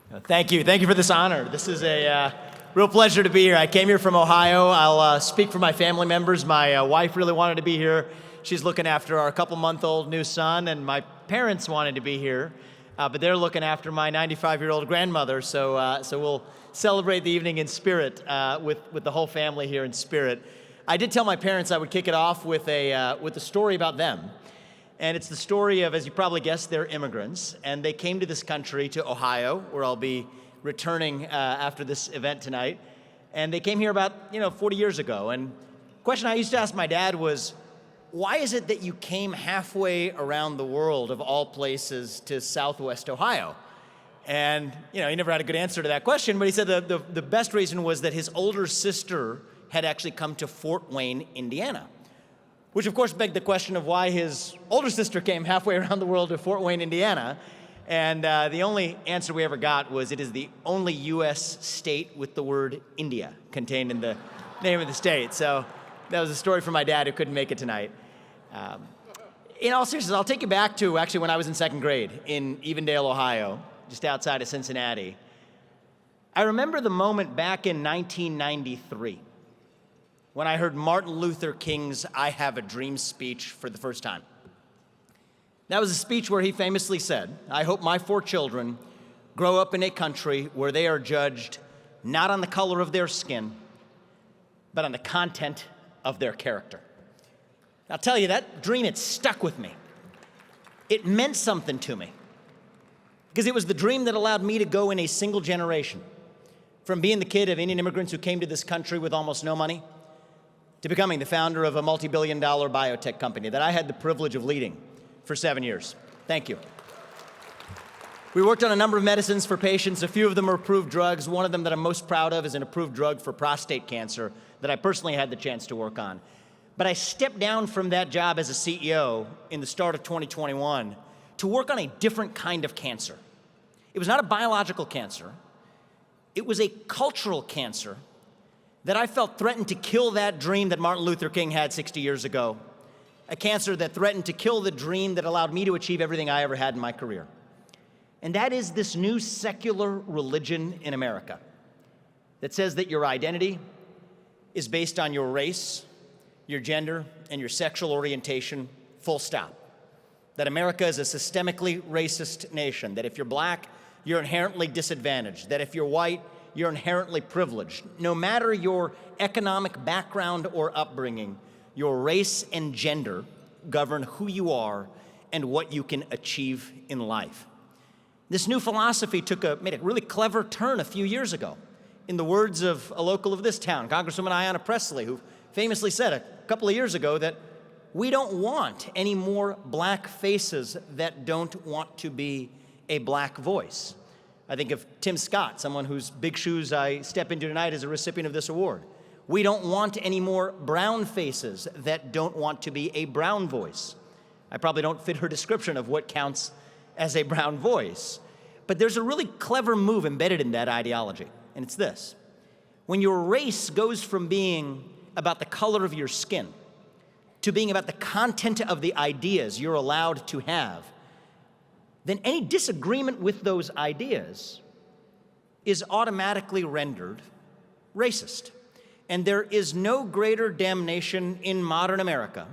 Thank you. Thank you for this honor. This is a real pleasure to be here. I came here from Ohio. I'll speak for my family members. My wife really wanted to be here. She's looking after our couple-month-old new son, and my parents wanted to be here, but they're looking after my 95-year-old grandmother. So we'll celebrate the evening in spirit with the whole family here in spirit. I did tell my parents I would kick it off with a story about them. And it's the story of, as you probably guessed, they're immigrants, and they came to this country, to Ohio, where I'll be returning after this event tonight. And they came here about 40 years ago. And the question I used to ask my dad was, why is it that you came halfway around the world, of all places, to Southwest Ohio? And he never had a good answer to that question, but he said the best reason was that his older sister had actually come to Fort Wayne, Indiana. Which of course begged the question of why his older sister came halfway around the world to Fort Wayne, Indiana. And the only answer we ever got was it is the only U.S. state with the word India contained in the name of the state. So that was a story from my dad who couldn't make it tonight. In all seriousness, I'll take you back to actually when I was in second grade in Evendale, Ohio, just outside of Cincinnati. I remember the moment back in 1993. When I heard Martin Luther King's I Have a Dream speech for the first time. That was a speech where he famously said, I hope my 4 children grow up in a country where they are judged not on the color of their skin, but on the content of their character. I'll tell you, that dream, it stuck with me. It meant something to me, because it was the dream that allowed me to go in a single generation, from being the kid of Indian immigrants who came to this country with almost no money, to becoming the founder of a multi-billion-dollar biotech company that I had the privilege of leading for 7 years. Thank you. We worked on a number of medicines for patients. A few of them are approved drugs. One of them that I'm most proud of is an approved drug for prostate cancer that I personally had the chance to work on. But I stepped down from that job as a CEO in the start of 2021 to work on a different kind of cancer. It was not a biological cancer. It was a cultural cancer that I felt threatened to kill that dream that Martin Luther King had 60 years ago, a cancer that threatened to kill the dream that allowed me to achieve everything I ever had in my career. And that is this new secular religion in America that says that your identity is based on your race, your gender, and your sexual orientation, full stop. That America is a systemically racist nation, that if you're black, you're inherently disadvantaged, that if you're white, you're inherently privileged. No matter your economic background or upbringing, your race and gender govern who you are and what you can achieve in life. This new philosophy made a really clever turn a few years ago. In the words of a local of this town, Congresswoman Ayanna Pressley, who famously said a couple of years ago that we don't want any more black faces that don't want to be a black voice. I think of Tim Scott, someone whose big shoes I step into tonight as a recipient of this award. We don't want any more brown faces that don't want to be a brown voice. I probably don't fit her description of what counts as a brown voice. But there's a really clever move embedded in that ideology, and it's this. When your race goes from being about the color of your skin to being about the content of the ideas you're allowed to have, then any disagreement with those ideas is automatically rendered racist. And there is no greater damnation in modern America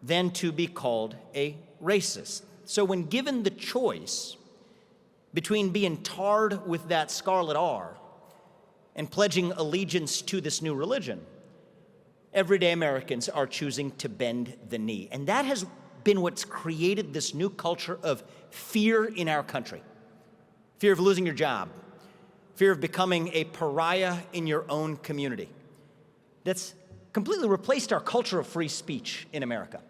than to be called a racist. So when given the choice between being tarred with that scarlet R and pledging allegiance to this new religion, everyday Americans are choosing to bend the knee. And that has been what's created this new culture of fear in our country. Fear of losing your job. Fear of becoming a pariah in your own community. That's completely replaced our culture of free speech in America.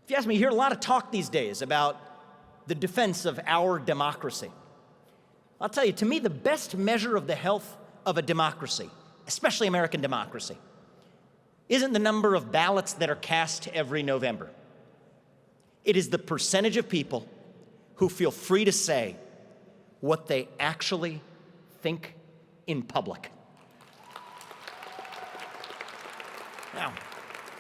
If you ask me, you hear a lot of talk these days about the defense of our democracy. I'll tell you, to me, the best measure of the health of a democracy, especially American democracy, isn't the number of ballots that are cast every November. It is the percentage of people who feel free to say what they actually think in public. Now,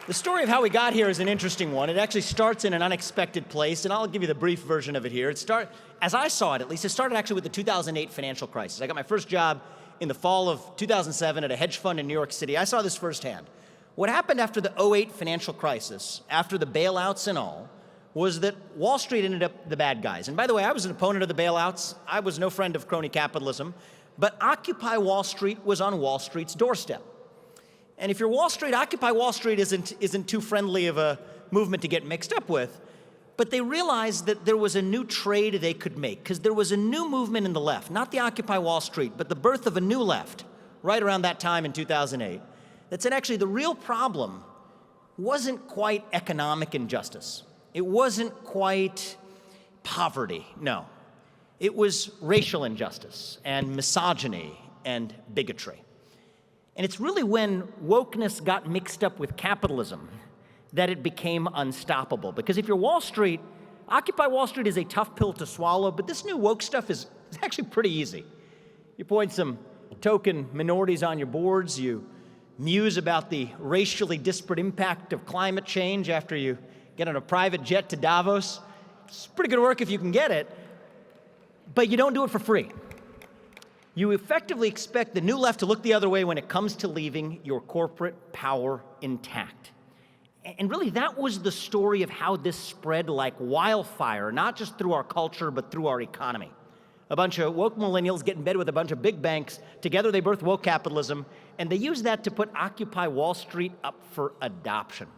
The story of how we got here is an interesting one. It actually starts in an unexpected place, and I'll give you the brief version of it here. As I saw it at least, it started actually with the 2008 financial crisis. I got my first job in the fall of 2007 at a hedge fund in New York City. I saw this firsthand. What happened after the '08 financial crisis, after the bailouts and all, was that Wall Street ended up the bad guys. And by the way, I was an opponent of the bailouts. I was no friend of crony capitalism. But Occupy Wall Street was on Wall Street's doorstep. And if you're Wall Street, Occupy Wall Street isn't too friendly of a movement to get mixed up with. But they realized that there was a new trade they could make, because there was a new movement in the left, not the Occupy Wall Street, but the birth of a new left right around that time in 2008, that said actually the real problem wasn't quite economic injustice. It wasn't quite poverty, no. It was racial injustice and misogyny and bigotry. And it's really when wokeness got mixed up with capitalism that it became unstoppable. Because if you're Wall Street, Occupy Wall Street is a tough pill to swallow, but this new woke stuff is actually pretty easy. You appoint some token minorities on your boards, you muse about the racially disparate impact of climate change after you get on a private jet to Davos. It's pretty good work if you can get it, but you don't do it for free. You effectively expect the new left to look the other way when it comes to leaving your corporate power intact. And really, that was the story of how this spread like wildfire, not just through our culture, but through our economy. A bunch of woke millennials get in bed with a bunch of big banks. Together, they birth woke capitalism, and they use that to put Occupy Wall Street up for adoption.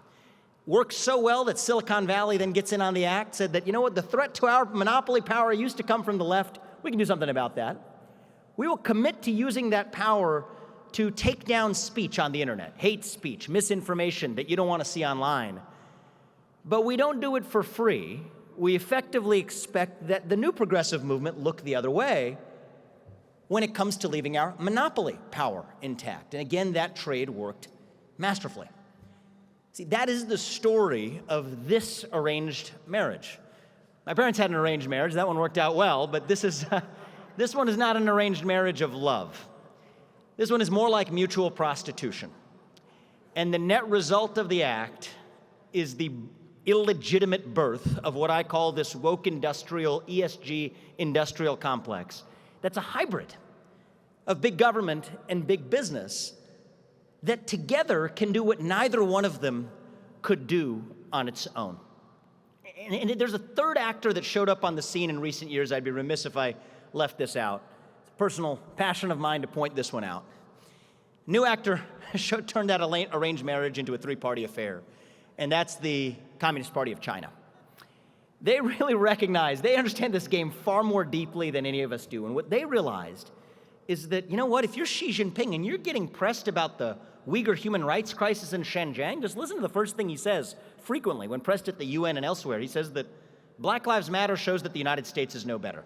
Worked so well that Silicon Valley then gets in on the act, said that, you know what, the threat to our monopoly power used to come from the left. We can do something about that. We will commit to using that power to take down speech on the internet, hate speech, misinformation that you don't want to see online. But we don't do it for free. We effectively expect that the new progressive movement look the other way when it comes to leaving our monopoly power intact. And again, that trade worked masterfully. See, that is the story of this arranged marriage. My parents had an arranged marriage. That one worked out well, but this one is not an arranged marriage of love. This one is more like mutual prostitution. And the net result of the act is the illegitimate birth of what I call this woke industrial, ESG industrial complex. That's a hybrid of big government and big business that together can do what neither one of them could do on its own. And there's a third actor that showed up on the scene in recent years. I'd be remiss if I left this out. It's a personal passion of mine to point this one out. New actor turned that arranged marriage into a three-party affair, and that's the Communist Party of China. They really recognize, they understand this game far more deeply than any of us do, and what they realized is that, you know what, if you're Xi Jinping and you're getting pressed about the Uyghur human rights crisis in Xinjiang, just listen to the first thing he says frequently when pressed at the UN and elsewhere. He says that Black Lives Matter shows that the United States is no better.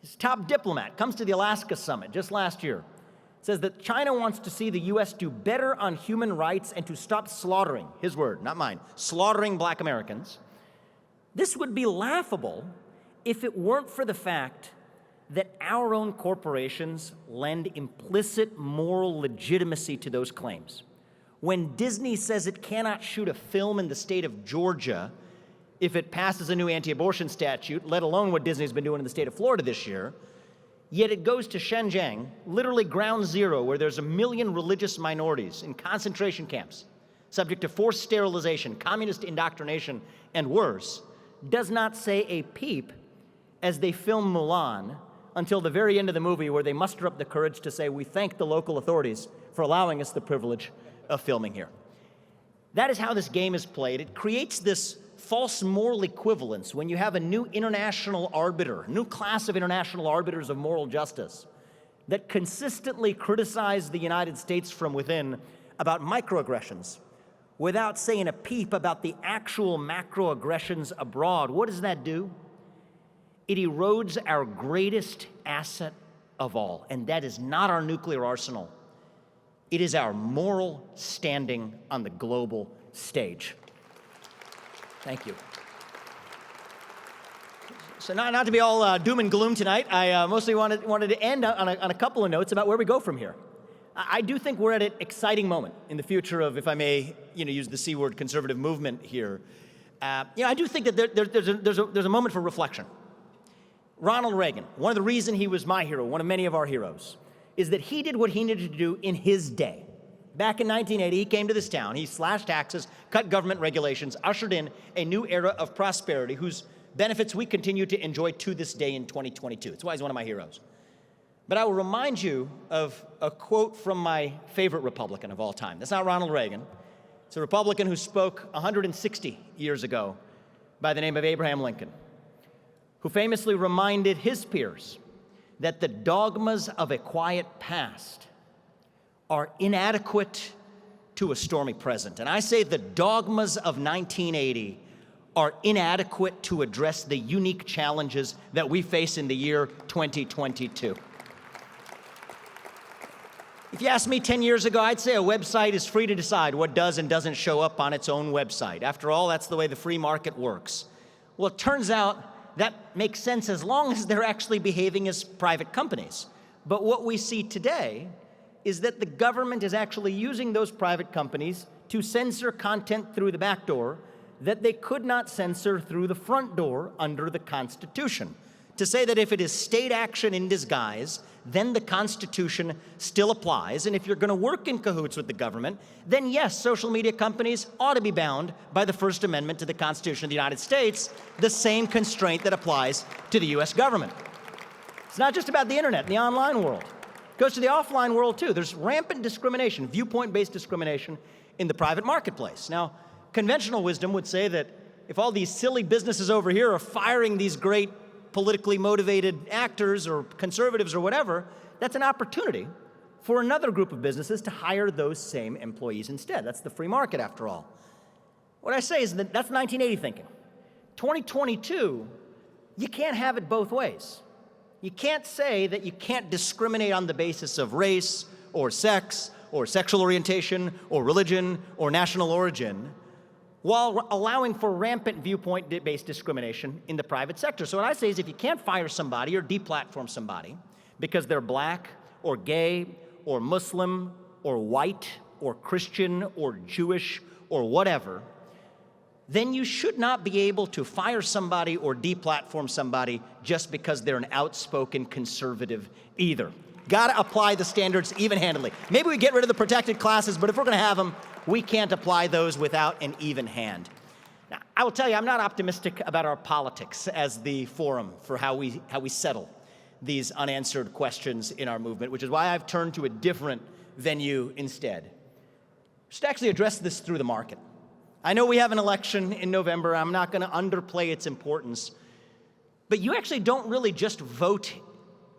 His top diplomat comes to the Alaska summit just last year, says that China wants to see the US do better on human rights and to stop slaughtering, his word, not mine, slaughtering black Americans. This would be laughable if it weren't for the fact that our own corporations lend implicit moral legitimacy to those claims. When Disney says it cannot shoot a film in the state of Georgia if it passes a new anti-abortion statute, let alone what Disney's been doing in the state of Florida this year, yet it goes to Xinjiang, literally ground zero, where there's 1 million religious minorities in concentration camps, subject to forced sterilization, communist indoctrination, and worse, does not say a peep as they film Mulan until the very end of the movie, where they muster up the courage to say, we thank the local authorities for allowing us the privilege of filming here. That is how this game is played. It creates this false moral equivalence when you have a new international arbiter, a new class of international arbiters of moral justice that consistently criticize the United States from within about microaggressions without saying a peep about the actual macroaggressions abroad. What does that do? It erodes our greatest asset of all, and that is not our nuclear arsenal. It is our moral standing on the global stage. Thank you. So not to be all doom and gloom tonight, I mostly wanted to end on a couple of notes about where we go from here. I do think we're at an exciting moment in the future of, if I may, use the C word, conservative movement here. I do think that there's a moment for reflection. Ronald Reagan, one of the reasons he was my hero, one of many of our heroes, is that he did what he needed to do in his day. Back in 1980, he came to this town, he slashed taxes, cut government regulations, ushered in a new era of prosperity whose benefits we continue to enjoy to this day in 2022. That's why he's one of my heroes. But I will remind you of a quote from my favorite Republican of all time. That's not Ronald Reagan. It's a Republican who spoke 160 years ago by the name of Abraham Lincoln, who famously reminded his peers that the dogmas of a quiet past are inadequate to a stormy present. And I say the dogmas of 1980 are inadequate to address the unique challenges that we face in the year 2022. If you asked me 10 years ago, I'd say a website is free to decide what does and doesn't show up on its own website. After all, that's the way the free market works. Well, it turns out that makes sense as long as they're actually behaving as private companies. But what we see today is that the government is actually using those private companies to censor content through the back door that they could not censor through the front door under the Constitution. To say that if it is state action in disguise, then the Constitution still applies, and if you're going to work in cahoots with the government, then yes, social media companies ought to be bound by the First Amendment to the Constitution of the United States, the same constraint that applies to the U.S. government. It's not just about the internet and the online world. It goes to the offline world, too. There's rampant discrimination, viewpoint-based discrimination in the private marketplace. Now, conventional wisdom would say that if all these silly businesses over here are firing these great politically motivated actors or conservatives or whatever, that's an opportunity for another group of businesses to hire those same employees instead. That's the free market, after all. What I say is that that's 1980 thinking. 2022, you can't have it both ways. You can't say that you can't discriminate on the basis of race or sex or sexual orientation or religion or national origin while allowing for rampant viewpoint-based discrimination in the private sector. So what I say is if you can't fire somebody or deplatform somebody because they're black or gay or Muslim or white or Christian or Jewish or whatever, then you should not be able to fire somebody or deplatform somebody just because they're an outspoken conservative either. Gotta apply the standards even-handedly. Maybe we get rid of the protected classes, but if we're gonna have them, we can't apply those without an even hand. Now, I will tell you, I'm not optimistic about our politics as the forum for how we settle these unanswered questions in our movement, which is why I've turned to a different venue instead. Just actually address this through the market. I know we have an election in November. I'm not gonna underplay its importance, but you actually don't really just vote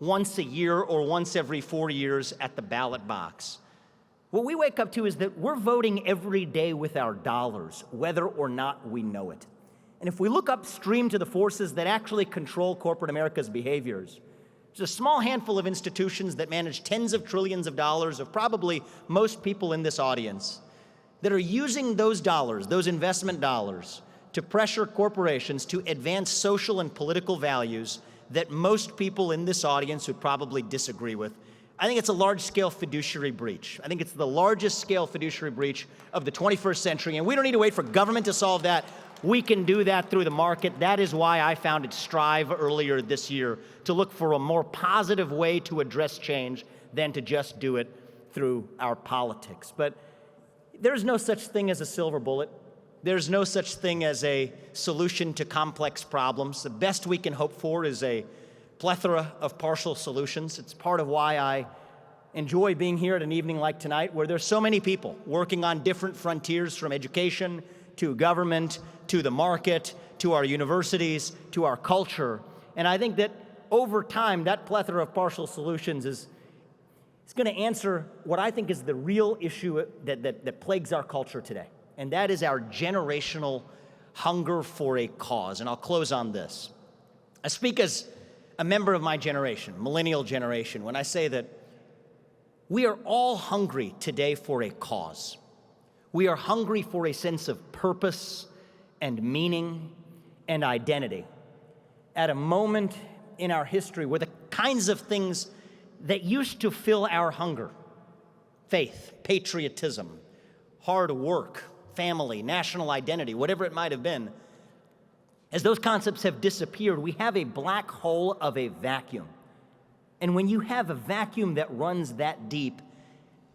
once a year or once every 4 years at the ballot box. What we wake up to is that we're voting every day with our dollars, whether or not we know it. And if we look upstream to the forces that actually control corporate America's behaviors, there's a small handful of institutions that manage tens of trillions of dollars of probably most people in this audience that are using those dollars, those investment dollars, to pressure corporations to advance social and political values that most people in this audience would probably disagree with. I think it's a large-scale fiduciary breach. I think it's the largest scale fiduciary breach of the 21st century, and we don't need to wait for government to solve that. We can do that through the market. That is why I founded Strive earlier this year, to look for a more positive way to address change than to just do it through our politics. But there's no such thing as a silver bullet. There's no such thing as a solution to complex problems. The best we can hope for is a plethora of partial solutions. It's part of why I enjoy being here at an evening like tonight, where there's so many people working on different frontiers, from education to government to the market to our universities to our culture. And I think that over time, that plethora of partial solutions is going to answer what I think is the real issue that plagues our culture today. And that is our generational hunger for a cause. And I'll close on this. I speak as a member of my generation, millennial generation, when I say that we are all hungry today for a cause. We are hungry for a sense of purpose and meaning and identity at a moment in our history where the kinds of things that used to fill our hunger faith, patriotism, hard work, family, national identity, whatever it might have been, as those concepts have disappeared, we have a black hole of a vacuum. And when you have a vacuum that runs that deep,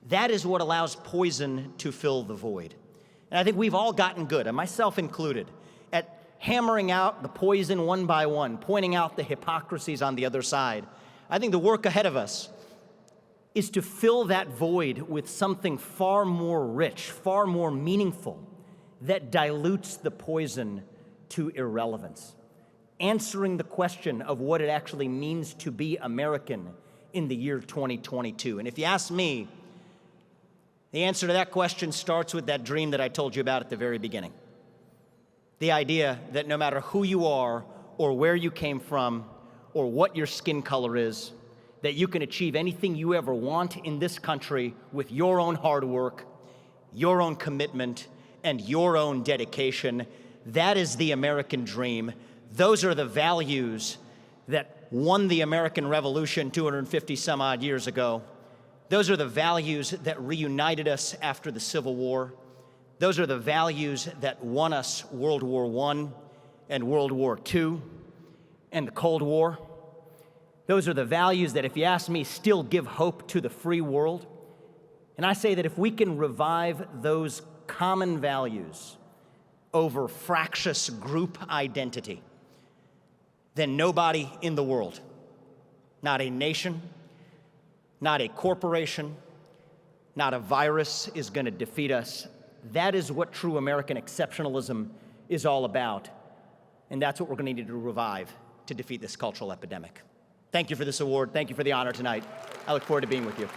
that is what allows poison to fill the void. And I think we've all gotten good, and myself included, at hammering out the poison one by one, pointing out the hypocrisies on the other side. I think the work ahead of us is to fill that void with something far more rich, far more meaningful, that dilutes the poison to irrelevance, answering the question of what it actually means to be American in the year 2022. And if you ask me, the answer to that question starts with that dream that I told you about at the very beginning. The idea that no matter who you are or where you came from or what your skin color is, that you can achieve anything you ever want in this country with your own hard work, your own commitment, and your own dedication. That is the American dream. Those are the values that won the American Revolution 250 some odd years ago. Those are the values that reunited us after the Civil War. Those are the values that won us World War I and World War II and the Cold War. Those are the values that, if you ask me, still give hope to the free world. And I say that if we can revive those common values over fractious group identity, then nobody in the world, not a nation, not a corporation, not a virus, is going to defeat us. That is what true American exceptionalism is all about. And that's what we're going to need to revive to defeat this cultural epidemic. Thank you for this award. Thank you for the honor tonight. I look forward to being with you.